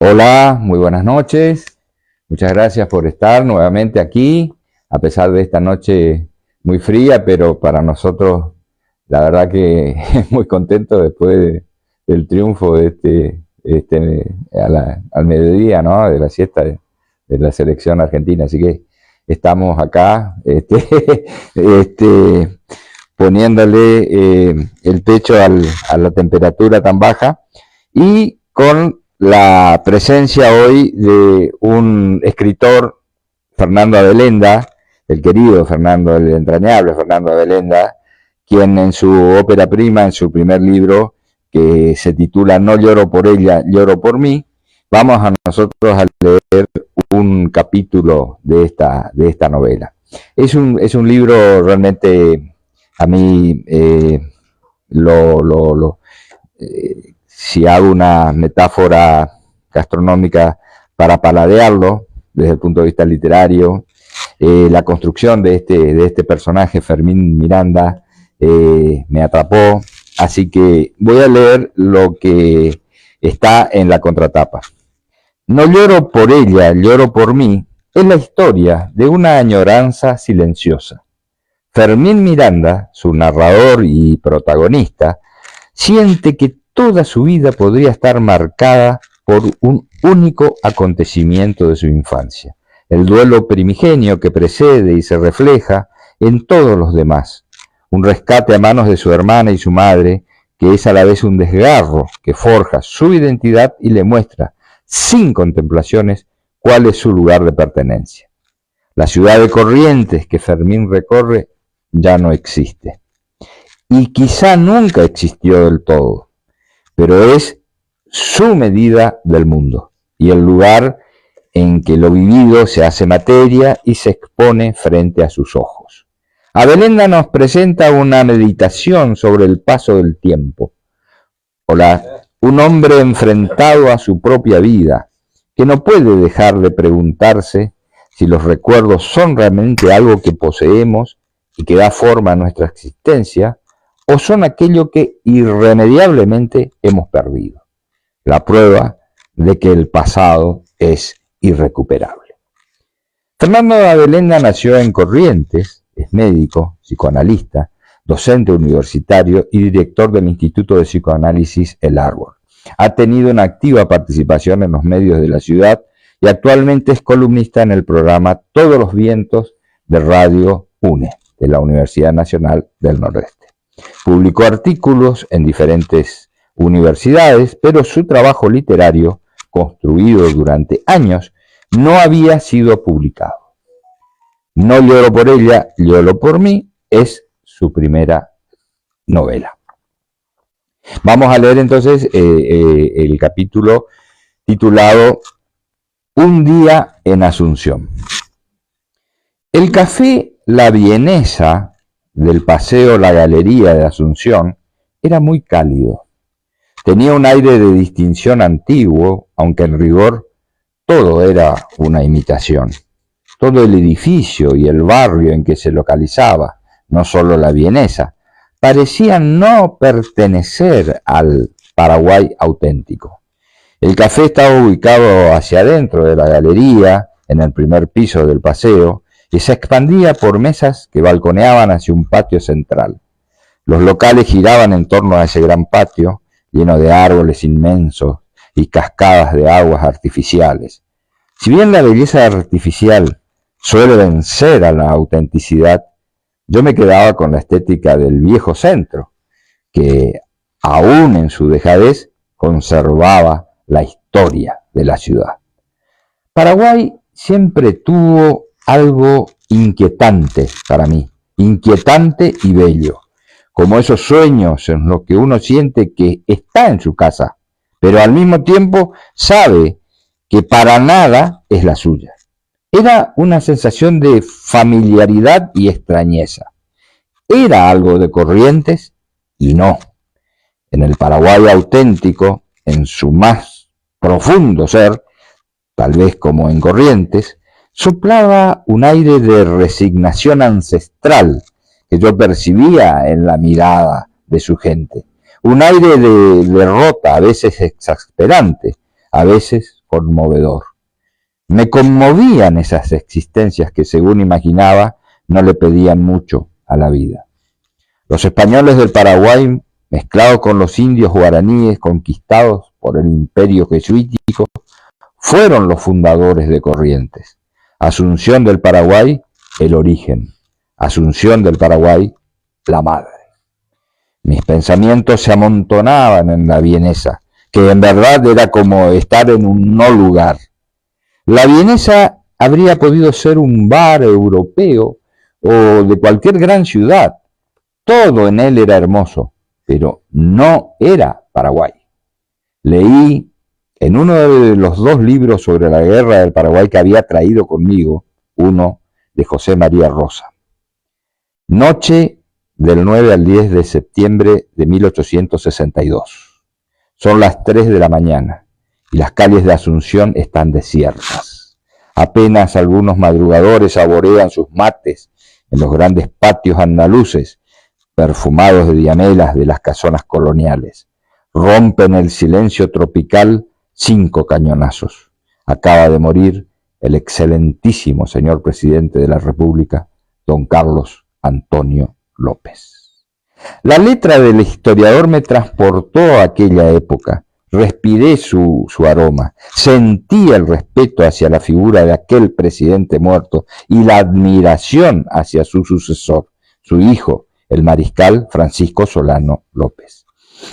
Hola, muy buenas noches. Muchas gracias por estar nuevamente aquí, a pesar de esta noche muy fría, pero para nosotros la verdad que muy contento del triunfo al mediodía, ¿no? De la siesta de la selección argentina. Así que estamos acá, poniéndole el pecho a la temperatura tan baja y con la presencia hoy de un escritor, Fernando Abelenda, el querido Fernando, el entrañable Fernando Abelenda, quien en su ópera prima, en su primer libro, que se titula No lloro por ella, lloro por mí, vamos a nosotros a leer un capítulo de esta novela. Es un libro realmente, a mí, si hago una metáfora gastronómica para paladearlo desde el punto de vista literario, la construcción de este personaje, Fermín Miranda, me atrapó, así que voy a leer lo que está en la contratapa. No lloro por ella, lloro por mí, es la historia de una añoranza silenciosa. Fermín Miranda, su narrador y protagonista, siente que toda su vida podría estar marcada por un único acontecimiento de su infancia, el duelo primigenio que precede y se refleja en todos los demás, un rescate a manos de su hermana y su madre, que es a la vez un desgarro que forja su identidad y le muestra, sin contemplaciones, cuál es su lugar de pertenencia. La ciudad de Corrientes que Fermín recorre ya no existe. Y quizá nunca existió del todo, pero es su medida del mundo y el lugar en que lo vivido se hace materia y se expone frente a sus ojos. Abelenda nos presenta una meditación sobre el paso del tiempo. Hola, un hombre enfrentado a su propia vida, que no puede dejar de preguntarse si los recuerdos son realmente algo que poseemos y que da forma a nuestra existencia, o son aquello que irremediablemente hemos perdido. La prueba de que el pasado es irrecuperable. Fernando Abelenda nació en Corrientes, es médico, psicoanalista, docente universitario y director del Instituto de Psicoanálisis El Árbol. Ha tenido una activa participación en los medios de la ciudad y actualmente es columnista en el programa Todos los Vientos de Radio UNE, de la Universidad Nacional del Nordeste. Publicó artículos en diferentes universidades, pero su trabajo literario, construido durante años, no había sido publicado. No lloro por ella, lloro por mí, es su primera novela. Vamos a leer entonces el capítulo titulado Un día en Asunción. El café La Vienesa del Paseo La Galería de Asunción era muy cálido. Tenía un aire de distinción antiguo, aunque en rigor todo era una imitación. Todo el edificio y el barrio en que se localizaba, no solo la Vienesa, parecían no pertenecer al Paraguay auténtico. El café estaba ubicado hacia adentro de la galería, en el primer piso del paseo, y se expandía por mesas que balconeaban hacia un patio central. Los locales giraban en torno a ese gran patio, lleno de árboles inmensos y cascadas de aguas artificiales. Si bien la belleza artificial suele vencer a la autenticidad, yo me quedaba con la estética del viejo centro, que aún en su dejadez conservaba la historia de la ciudad. Paraguay siempre tuvo algo inquietante para mí, inquietante y bello, como esos sueños en los que uno siente que está en su casa, pero al mismo tiempo sabe que para nada es la suya. Era una sensación de familiaridad y extrañeza. Era algo de Corrientes y no. En el Paraguay auténtico, en su más profundo ser, tal vez como en Corrientes, soplaba un aire de resignación ancestral que yo percibía en la mirada de su gente. Un aire de derrota, a veces exasperante, a veces conmovedor. Me conmovían esas existencias que, según imaginaba, no le pedían mucho a la vida. Los españoles del Paraguay, mezclados con los indios guaraníes conquistados por el imperio jesuítico, fueron los fundadores de Corrientes. Asunción del Paraguay, el origen. Asunción del Paraguay, la madre. Mis pensamientos se amontonaban en la vienesa, que en verdad era como estar en un no lugar. La vienesa habría podido ser un bar europeo o de cualquier gran ciudad. Todo en él era hermoso, pero no era Paraguay. Leí en uno de los dos libros sobre la guerra del Paraguay que había traído conmigo, uno de José María Rosa. Noche del 9 al 10 de septiembre de 1862. Son las 3 de la mañana y las calles de Asunción están desiertas. Apenas algunos madrugadores saborean sus mates en los grandes patios andaluces, perfumados de diamelas de las casonas coloniales. Rompen el silencio tropical 5 cañonazos. Acaba de morir el excelentísimo señor presidente de la República, don Carlos Antonio López. La letra del historiador me transportó a aquella época. Respiré su aroma, sentí el respeto hacia la figura de aquel presidente muerto y la admiración hacia su sucesor, su hijo, el mariscal Francisco Solano López.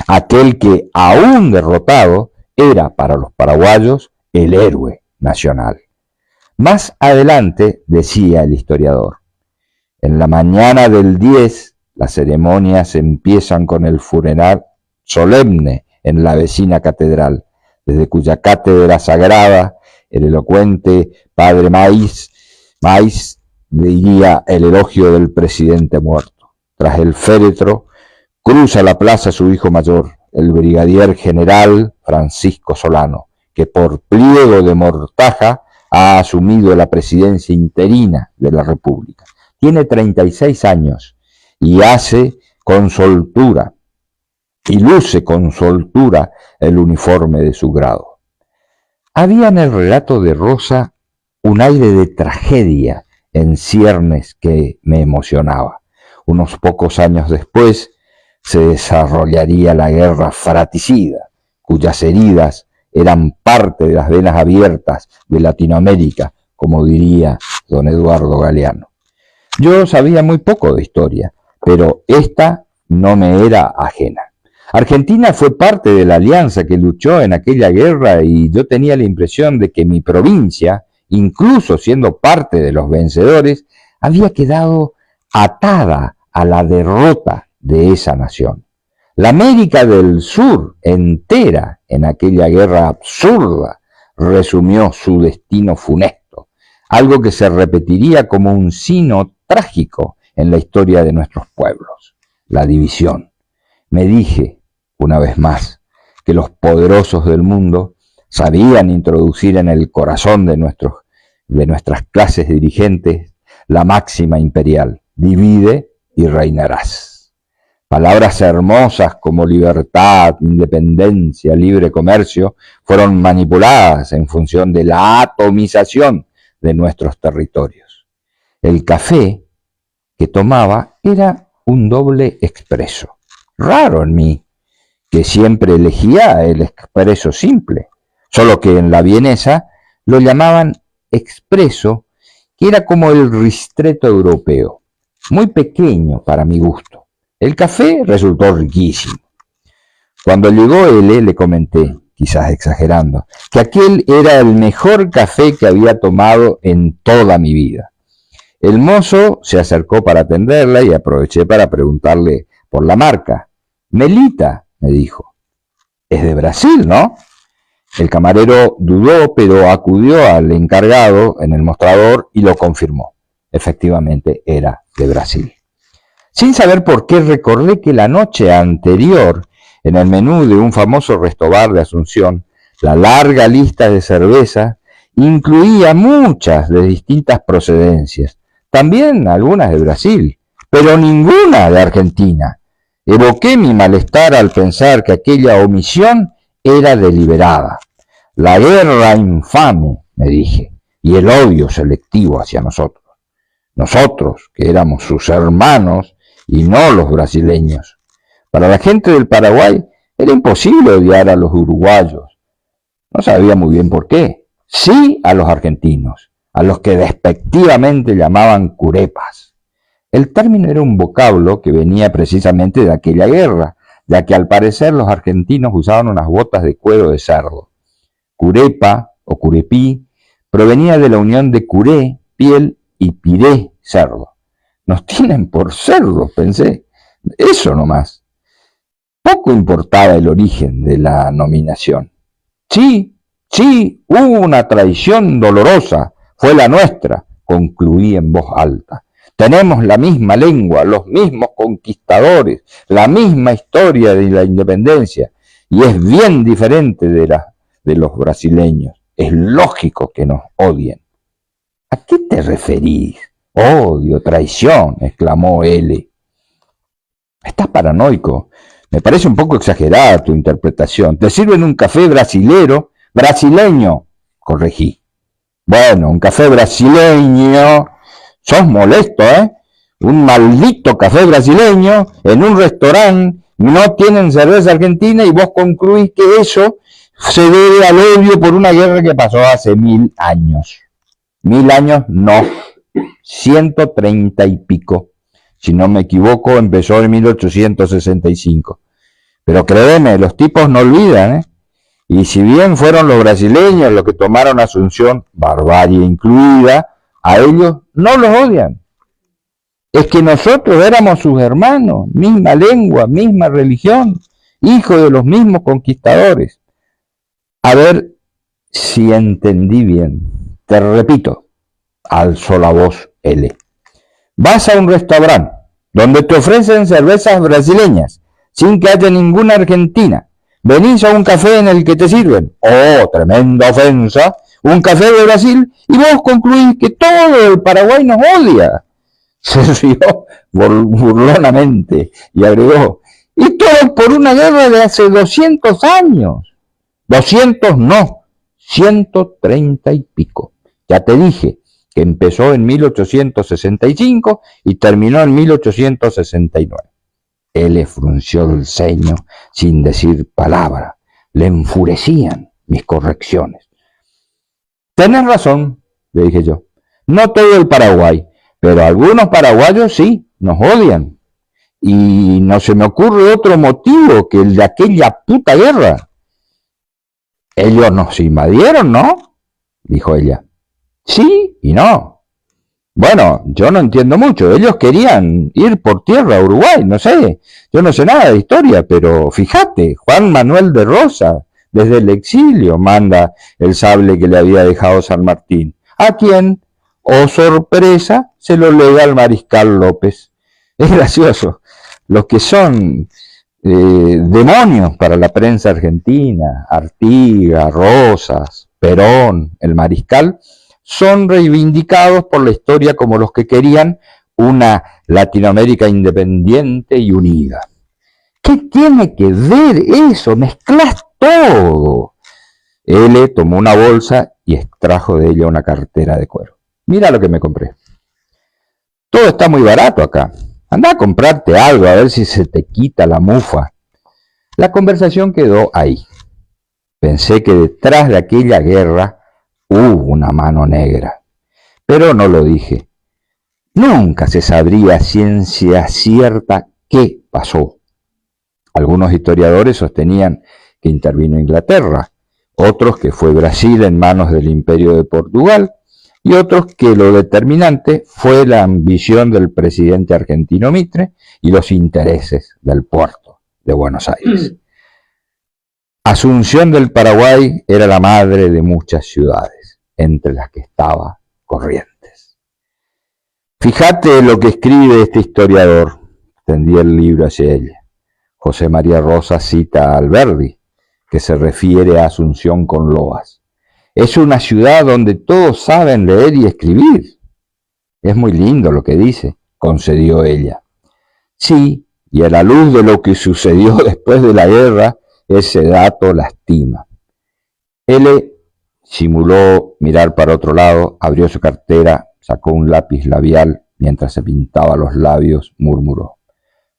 Aquel que, aún derrotado, era para los paraguayos el héroe nacional. Más adelante, decía el historiador, en la mañana del 10, las ceremonias empiezan con el funeral solemne en la vecina catedral, desde cuya cátedra sagrada el elocuente padre Maíz diría el elogio del presidente muerto. Tras el féretro, cruza la plaza su hijo mayor, el brigadier general Francisco Solano, que por pliego de mortaja ha asumido la presidencia interina de la República. Tiene 36 años y hace con soltura y luce con soltura el uniforme de su grado. Había en el relato de Rosa un aire de tragedia en ciernes que me emocionaba. Unos pocos años después se desarrollaría la guerra fratricida, cuyas heridas eran parte de las venas abiertas de Latinoamérica, como diría don Eduardo Galeano. Yo sabía muy poco de historia, pero esta no me era ajena. Argentina fue parte de la alianza que luchó en aquella guerra y yo tenía la impresión de que mi provincia, incluso siendo parte de los vencedores, había quedado atada a la derrota de esa nación. La América del Sur entera en aquella guerra absurda resumió su destino funesto, algo que se repetiría como un signo trágico en la historia de nuestros pueblos, la división. Me dije, una vez más, que los poderosos del mundo sabían introducir en el corazón de nuestras clases dirigentes la máxima imperial: divide y reinarás. Palabras hermosas como libertad, independencia, libre comercio fueron manipuladas en función de la atomización de nuestros territorios. El café que tomaba era un doble expreso. Raro en mí, que siempre elegía el expreso simple, solo que en la vienesa lo llamaban expreso, que era como el ristretto europeo, muy pequeño para mi gusto. El café resultó riquísimo. Cuando llegó L, le comenté, quizás exagerando, que aquel era el mejor café que había tomado en toda mi vida. El mozo se acercó para atenderla y aproveché para preguntarle por la marca. Melita, me dijo. Es de Brasil, ¿no? El camarero dudó, pero acudió al encargado en el mostrador y lo confirmó. Efectivamente, era de Brasil. Sin saber por qué, recordé que la noche anterior, en el menú de un famoso restobar de Asunción, la larga lista de cerveza incluía muchas de distintas procedencias, también algunas de Brasil, pero ninguna de Argentina. Evoqué mi malestar al pensar que aquella omisión era deliberada. La guerra infame, me dije, y el odio selectivo hacia nosotros. Nosotros, que éramos sus hermanos y no los brasileños. Para la gente del Paraguay era imposible odiar a los uruguayos. No sabía muy bien por qué. Sí a los argentinos, a los que despectivamente llamaban curepas. El término era un vocablo que venía precisamente de aquella guerra, ya que al parecer los argentinos usaban unas botas de cuero de cerdo. Curepa o curepí provenía de la unión de curé, piel, y piré, cerdo. Nos tienen por cerdos, pensé. Eso nomás. Poco importaba el origen de la nominación. Sí, hubo una traición dolorosa, fue la nuestra, concluí en voz alta. Tenemos la misma lengua, los mismos conquistadores, la misma historia de la independencia, y es bien diferente de los brasileños. Es lógico que nos odien. ¿A qué te referís? Odio, traición, exclamó L. Estás paranoico. Me parece un poco exagerada tu interpretación. Te sirven un café brasileño, corregí. Bueno, un café brasileño. Sos molesto, ¿eh? Un maldito café brasileño en un restaurante, no tienen cerveza argentina y vos concluís que eso se debe al odio por una guerra que pasó hace 1000 años. 1000 años no, 130 y pico. Si no me equivoco, empezó en 1865. Pero créeme, los tipos no olvidan, ¿eh? Y si bien fueron los brasileños los que tomaron Asunción, barbarie incluida, a ellos no los odian. Es que nosotros éramos sus hermanos, misma lengua, misma religión, hijos de los mismos conquistadores. A ver si entendí bien. Te repito, alzó la voz L. Vas a un restaurante donde te ofrecen cervezas brasileñas sin que haya ninguna argentina. Venís a un café en el que te sirven, oh, tremenda ofensa, un café de Brasil, y vos concluís que todo el Paraguay nos odia. Se rió burlonamente y agregó, y todo por una guerra de hace 200 años. 200 no, 130 y pico. Ya te dije que empezó en 1865 y terminó en 1869. Él frunció el ceño sin decir palabra. Le enfurecían mis correcciones. Tenés razón, le dije yo. No todo el Paraguay, pero algunos paraguayos sí, nos odian. Y no se me ocurre otro motivo que el de aquella puta guerra. Ellos nos invadieron, ¿no? Dijo ella. Sí y no. Bueno, yo no entiendo mucho. Ellos querían ir por tierra a Uruguay, no sé. Yo no sé nada de historia, pero fíjate, Juan Manuel de Rosas, desde el exilio, manda el sable que le había dejado San Martín. ¿A quién? Oh, sorpresa, se lo lega al mariscal López. Es gracioso. Los que son demonios para la prensa argentina, Artigas, Rosas, Perón, el mariscal, son reivindicados por la historia como los que querían una Latinoamérica independiente y unida. ¿Qué tiene que ver eso? Mezclas todo. L tomó una bolsa y extrajo de ella una cartera de cuero. Mira lo que me compré. Todo está muy barato acá. Anda a comprarte algo a ver si se te quita la mufa. La conversación quedó ahí. Pensé que detrás de aquella guerra hubo una mano negra, pero no lo dije. Nunca se sabría a ciencia cierta qué pasó. Algunos historiadores sostenían que intervino Inglaterra, otros que fue Brasil en manos del Imperio de Portugal, y otros que lo determinante fue la ambición del presidente argentino Mitre y los intereses del puerto de Buenos Aires. Asunción del Paraguay era la madre de muchas ciudades, entre las que estaba Corrientes. Fíjate lo que escribe este historiador, tendí el libro hacia ella. José María Rosas cita a Alberdi, que se refiere a Asunción con loas. Es una ciudad donde todos saben leer y escribir. Es muy lindo lo que dice, concedió ella. Sí, y a la luz de lo que sucedió después de la guerra, ese dato lastima. L simuló mirar para otro lado, abrió su cartera, sacó un lápiz labial mientras se pintaba los labios, murmuró: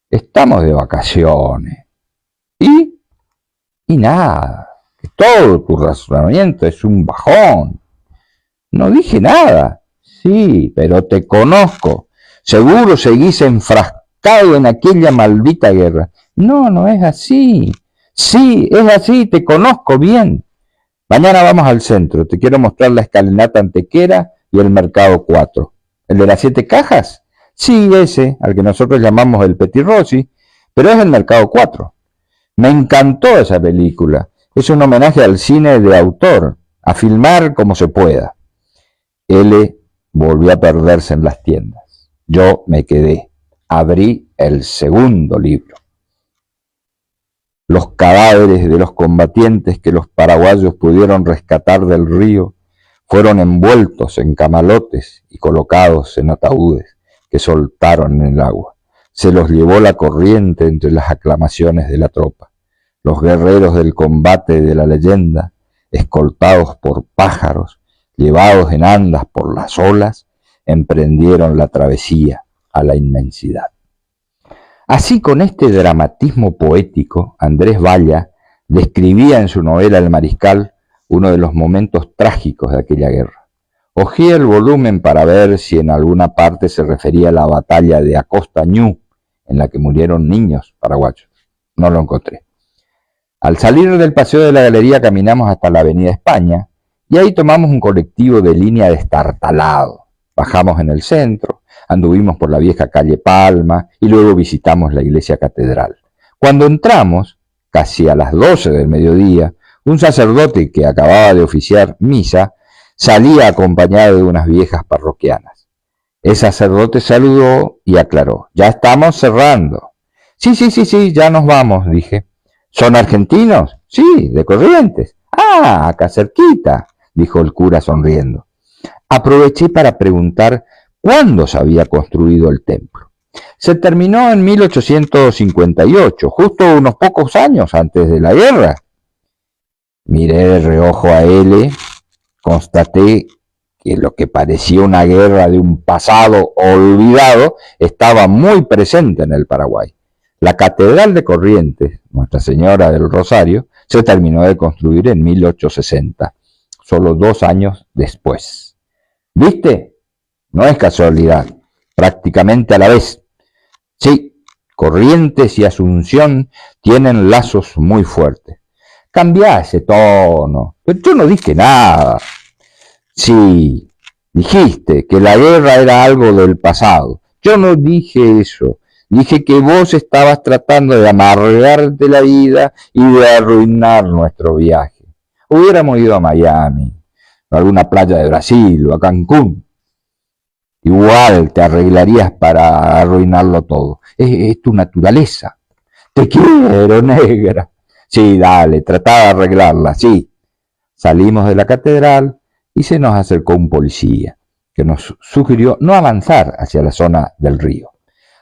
estamos de vacaciones. ¿Y? Y nada, que todo tu razonamiento es un bajón. No dije nada. Sí, pero te conozco. Seguro seguís enfrascado en aquella maldita guerra. No, no es así. Sí, es así, te conozco bien. Mañana vamos al centro. Te quiero mostrar la escalinata antequera y el mercado 4. ¿El de las 7 cajas? Sí, ese, al que nosotros llamamos el Petit Rossi, pero es el mercado 4. Me encantó esa película. Es un homenaje al cine de autor, a filmar como se pueda. L volvió a perderse en las tiendas. Yo me quedé. Abrí el segundo libro. Los cadáveres de los combatientes que los paraguayos pudieron rescatar del río fueron envueltos en camalotes y colocados en ataúdes que soltaron en el agua. Se los llevó la corriente entre las aclamaciones de la tropa. Los guerreros del combate de la leyenda, escoltados por pájaros, llevados en andas por las olas, emprendieron la travesía a la inmensidad. Así, con este dramatismo poético, Andrés Valla describía en su novela El Mariscal uno de los momentos trágicos de aquella guerra. Hojeé el volumen para ver si en alguna parte se refería a la batalla de Acosta Ñu, en la que murieron niños paraguayos. No lo encontré. Al salir del paseo de la galería caminamos hasta la avenida España y ahí tomamos un colectivo de línea destartalado. Bajamos en el centro, anduvimos por la vieja calle Palma y luego visitamos la iglesia catedral. Cuando entramos, casi a las 12 del mediodía, un sacerdote que acababa de oficiar misa salía acompañado de unas viejas parroquianas. El sacerdote saludó y aclaró: ya estamos cerrando. Sí, ya nos vamos, dije. ¿Son argentinos? Sí, de Corrientes. Ah, acá cerquita, dijo el cura sonriendo. Aproveché para preguntar cuándo se había construido el templo. Se terminó en 1858, justo unos pocos años antes de la guerra. Miré de reojo a L, constaté que lo que parecía una guerra de un pasado olvidado estaba muy presente en el Paraguay. La Catedral de Corrientes, Nuestra Señora del Rosario, se terminó de construir en 1860, solo 2 años después. ¿Viste? No es casualidad, prácticamente a la vez. Sí, Corrientes y Asunción tienen lazos muy fuertes. Cambia ese tono. Pero yo no dije nada. Sí, dijiste que la guerra era algo del pasado. Yo no dije eso. Dije que vos estabas tratando de amargarte la vida y de arruinar nuestro viaje. Hubiéramos ido a Miami, a alguna playa de Brasil o a Cancún. Igual te arreglarías para arruinarlo todo. Es tu naturaleza. Te quiero, negra. Sí, dale, tratá de arreglarla, sí. Salimos de la catedral y se nos acercó un policía que nos sugirió no avanzar hacia la zona del río.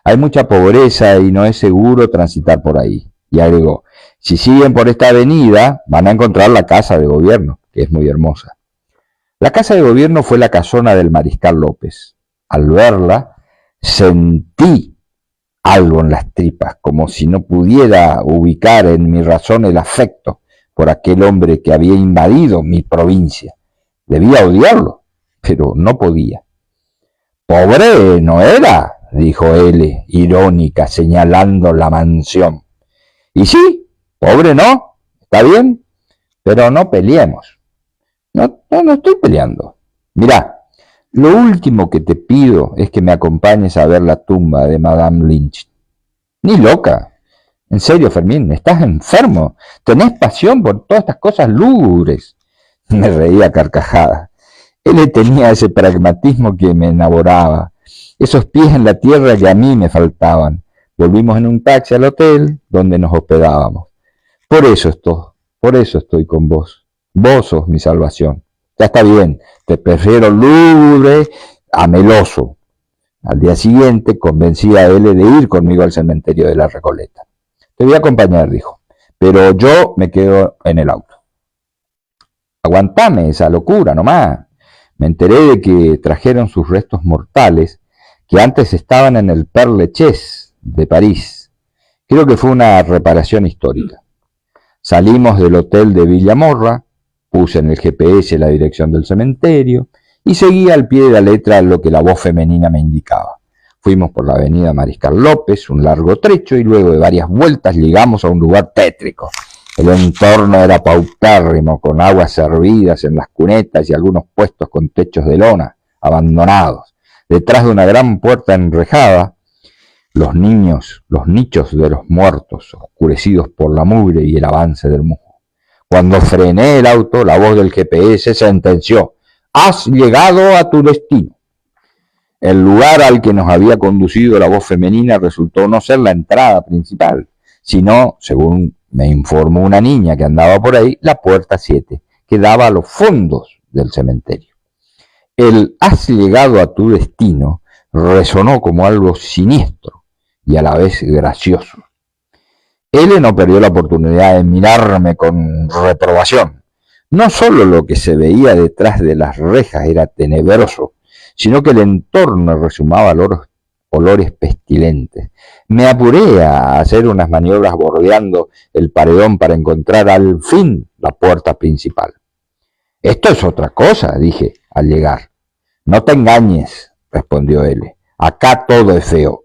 Hay mucha pobreza y no es seguro transitar por ahí. Y agregó: si siguen por esta avenida van a encontrar la casa de gobierno, que es muy hermosa. La casa de gobierno fue la casona del Mariscal López. Al verla sentí algo en las tripas, como si no pudiera ubicar en mi razón el afecto por aquel hombre que había invadido mi provincia. Debía odiarlo, pero no podía. «Pobre no era», dijo L, irónica, señalando la mansión. «Y sí, pobre no, está bien, pero no peleemos». No estoy peleando. Mirá, lo último que te pido es que me acompañes a ver la tumba de Madame Lynch. Ni loca. En serio, Fermín, estás enfermo. Tenés pasión por todas estas cosas lúgubres. Me reía a carcajadas. Él tenía ese pragmatismo que me enamoraba. Esos pies en la tierra que a mí me faltaban. Volvimos en un taxi al hotel donde nos hospedábamos. Por eso estoy con vos. Vos sos mi salvación. Ya está bien, te prefiero lúgubre a meloso. Al día siguiente convencí a L de ir conmigo al cementerio de la Recoleta. Te voy a acompañar, dijo, pero yo me quedo en el auto. Aguantame esa locura nomás. Me enteré de que trajeron sus restos mortales, que antes estaban en el Père Lachaise de París. Creo que fue una reparación histórica. Salimos del hotel de Villamorra, puse en el GPS la dirección del cementerio y seguí al pie de la letra lo que la voz femenina me indicaba. Fuimos por la avenida Mariscal López, un largo trecho, y luego de varias vueltas llegamos a un lugar tétrico. El entorno era paupérrimo, con aguas servidas en las cunetas y algunos puestos con techos de lona, abandonados. Detrás de una gran puerta enrejada, los nichos de los muertos, oscurecidos por la mugre y el avance del musgo. Cuando frené el auto, la voz del GPS sentenció: «Has llegado a tu destino». El lugar al que nos había conducido la voz femenina resultó no ser la entrada principal, sino, según me informó una niña que andaba por ahí, la puerta 7, que daba a los fondos del cementerio. El «has llegado a tu destino» resonó como algo siniestro y a la vez gracioso. Él no perdió la oportunidad de mirarme con reprobación. No solo lo que se veía detrás de las rejas era tenebroso, sino que el entorno resumaba olores pestilentes. Me apuré a hacer unas maniobras bordeando el paredón para encontrar al fin la puerta principal. «Esto es otra cosa», dije al llegar. «No te engañes», respondió él. «Acá todo es feo.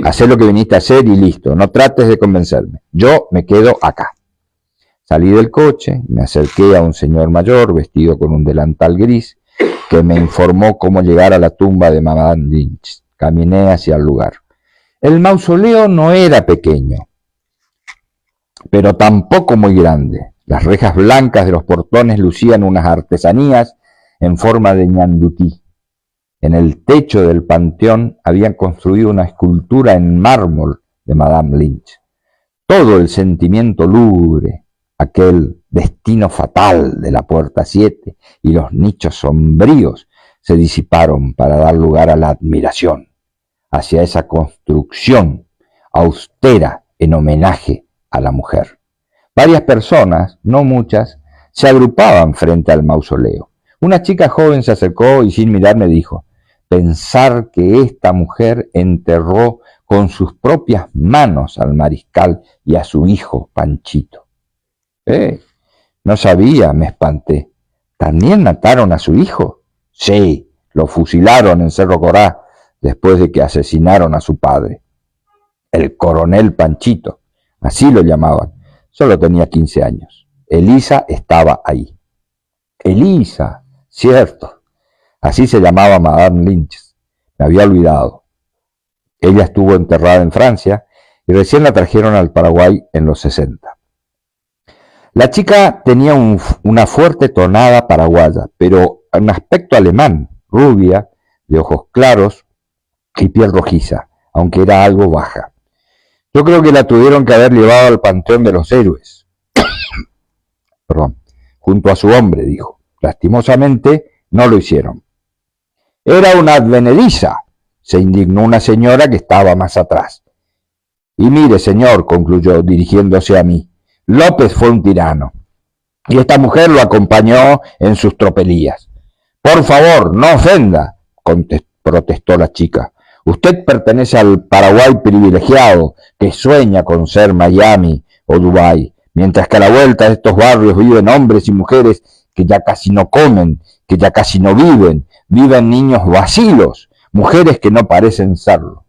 Hacé lo que viniste a hacer y listo. No trates de convencerme. Yo me quedo acá». Salí del coche, me acerqué a un señor mayor vestido con un delantal gris que me informó cómo llegar a la tumba de Madame Lynch. Caminé hacia el lugar. El mausoleo no era pequeño, pero tampoco muy grande. Las rejas blancas de los portones lucían unas artesanías en forma de ñandutí. En el techo del panteón habían construido una escultura en mármol de Madame Lynch. Todo el sentimiento lúgubre, aquel destino fatal de la puerta 7 y los nichos sombríos se disiparon para dar lugar a la admiración hacia esa construcción austera en homenaje a la mujer. Varias personas, no muchas, se agrupaban frente al mausoleo. Una chica joven se acercó y sin mirar me dijo: «Pensar que esta mujer enterró con sus propias manos al mariscal y a su hijo Panchito». No sabía, me espanté. ¿También mataron a su hijo? Sí, lo fusilaron en Cerro Corá después de que asesinaron a su padre. El coronel Panchito, así lo llamaban. Solo tenía 15 años. Elisa estaba ahí. Elisa, cierto. Así se llamaba Madame Lynch. Me había olvidado. Ella estuvo enterrada en Francia y recién la trajeron al Paraguay en los 60. La chica tenía una fuerte tonada paraguaya, pero un aspecto alemán, rubia, de ojos claros y piel rojiza, aunque era algo baja. Yo creo que la tuvieron que haber llevado al Panteón de los Héroes. Perdón, junto a su hombre, dijo. Lastimosamente, no lo hicieron. Era una advenediza, se indignó una señora que estaba más atrás. Y mire, señor, concluyó, dirigiéndose a mí, López fue un tirano, y esta mujer lo acompañó en sus tropelías. Por favor, no ofenda, protestó la chica. Usted pertenece al Paraguay privilegiado, que sueña con ser Miami o Dubái, mientras que a la vuelta de estos barrios viven hombres y mujeres que ya casi no comen, que ya casi no viven niños vacilos, mujeres que no parecen serlo.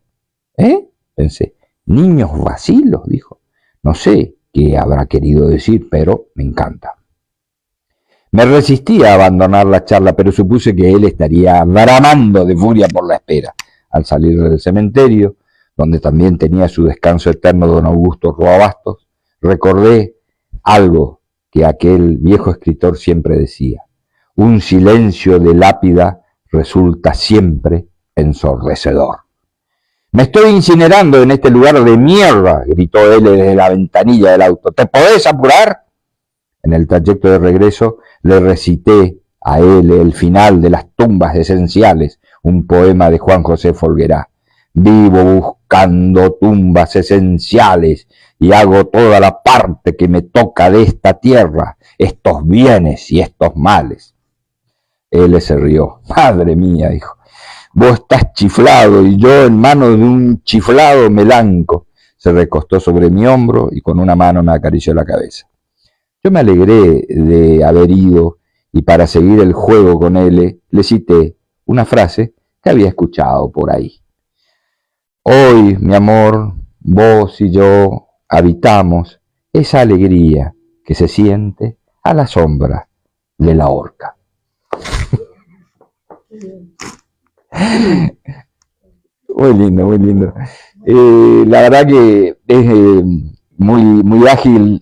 Pensé, niños vacilos, dijo. No sé qué habrá querido decir, pero me encanta. Me resistí a abandonar la charla, pero supuse que él estaría bramando de furia por la espera. Al salir del cementerio, donde también tenía su descanso eterno don Augusto Roa Bastos, recordé algo que aquel viejo escritor siempre decía: un silencio de lápida resulta siempre ensordecedor. «Me estoy incinerando en este lugar de mierda», gritó él desde la ventanilla del auto. «¿Te podés apurar?» En el trayecto de regreso le recité a él el final de Las tumbas esenciales, un poema de Juan José Folguerá. vivo buscando tumbas esenciales y hago toda la parte que me toca de esta tierra, estos bienes y estos males. Él se rió. Madre mía, dijo, vos estás chiflado y yo en mano de un chiflado melanco. Se recostó sobre mi hombro y con una mano me acarició la cabeza. Yo me alegré de haber ido y para seguir el juego con él le cité una frase que había escuchado por ahí. Hoy, mi amor, vos y yo habitamos esa alegría que se siente a la sombra de la horca. Muy lindo, muy lindo. La verdad que es muy ágil,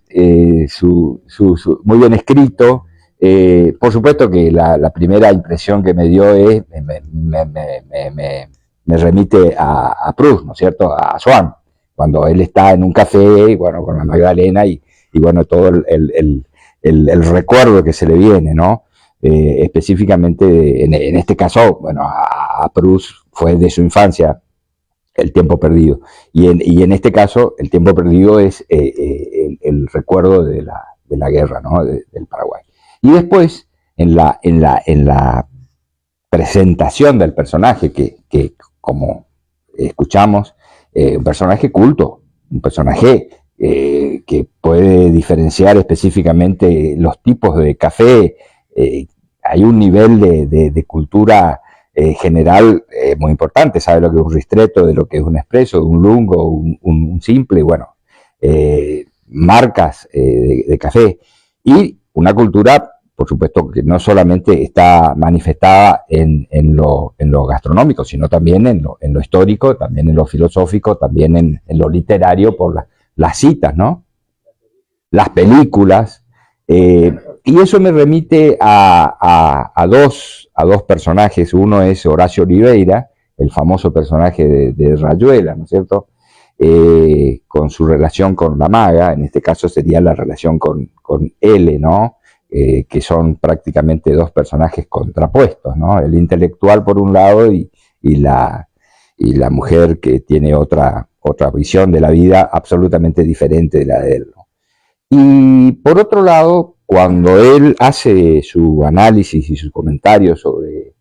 muy bien escrito. Por supuesto que la primera impresión que me dio es, me remite a Proust, ¿no es cierto? A Swann, cuando él está en un café, bueno, con la Magdalena y bueno, todo el recuerdo que se le viene, ¿no? Específicamente en este caso, bueno, a Proust fue de su infancia El tiempo perdido, y en este caso el tiempo perdido es el recuerdo de la guerra, ¿no? Del Paraguay. Y después en la presentación del personaje que como escuchamos, un personaje culto, un personaje que puede diferenciar específicamente los tipos de café. Hay un nivel de cultura general muy importante, sabe lo que es un ristretto, de lo que es un espresso, un lungo, un simple, bueno, marcas de café, y una cultura, por supuesto, que no solamente está manifestada en lo gastronómico, sino también en lo histórico, también en lo filosófico, también en lo literario, por las citas, ¿no? Las películas, y eso me remite a dos personajes. Uno es Horacio Oliveira, el famoso personaje de Rayuela, ¿no es cierto? Con su relación con la maga, en este caso sería la relación con L, ¿no? Que son prácticamente dos personajes contrapuestos, ¿no? El intelectual por un lado y la mujer que tiene otra visión de la vida absolutamente diferente de la de él, ¿no? Y por otro lado, cuando él hace su análisis y sus comentarios sobre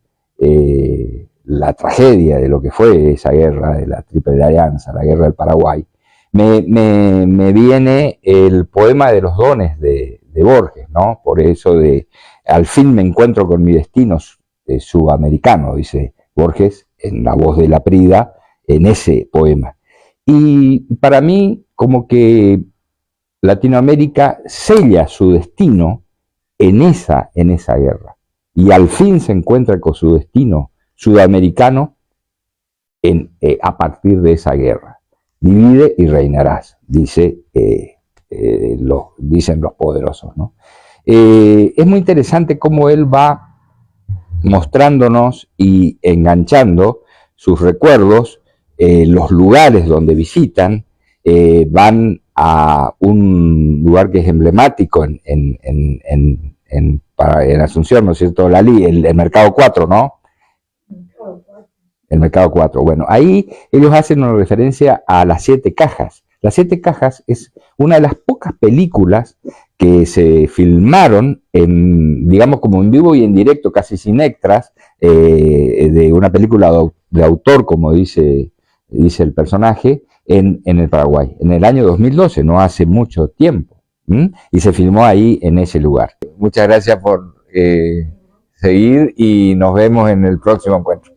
la tragedia de lo que fue esa guerra de la Triple Alianza, la guerra del Paraguay, me viene el poema de los dones de Borges, ¿no? Por eso de al fin me encuentro con mi destino sudamericano, dice Borges en La voz de la Prida, en ese poema. Y para mí, como que Latinoamérica sella su destino en esa guerra y al fin se encuentra con su destino sudamericano a partir de esa guerra. Divide y reinarás, dicen los poderosos, ¿no? Es muy interesante cómo él va mostrándonos y enganchando sus recuerdos, los lugares donde visitan, van a un lugar que es emblemático en Asunción, ¿no es cierto? El Mercado 4, ¿no? El Mercado 4. Bueno, ahí ellos hacen una referencia a Las Siete Cajas. Las Siete Cajas es una de las pocas películas que se filmaron, digamos como en vivo y en directo, casi sin extras, de una película de autor, como dice el personaje, en el Paraguay, en el año 2012, no hace mucho tiempo, y se filmó ahí en ese lugar. Muchas gracias por seguir y nos vemos en el próximo encuentro.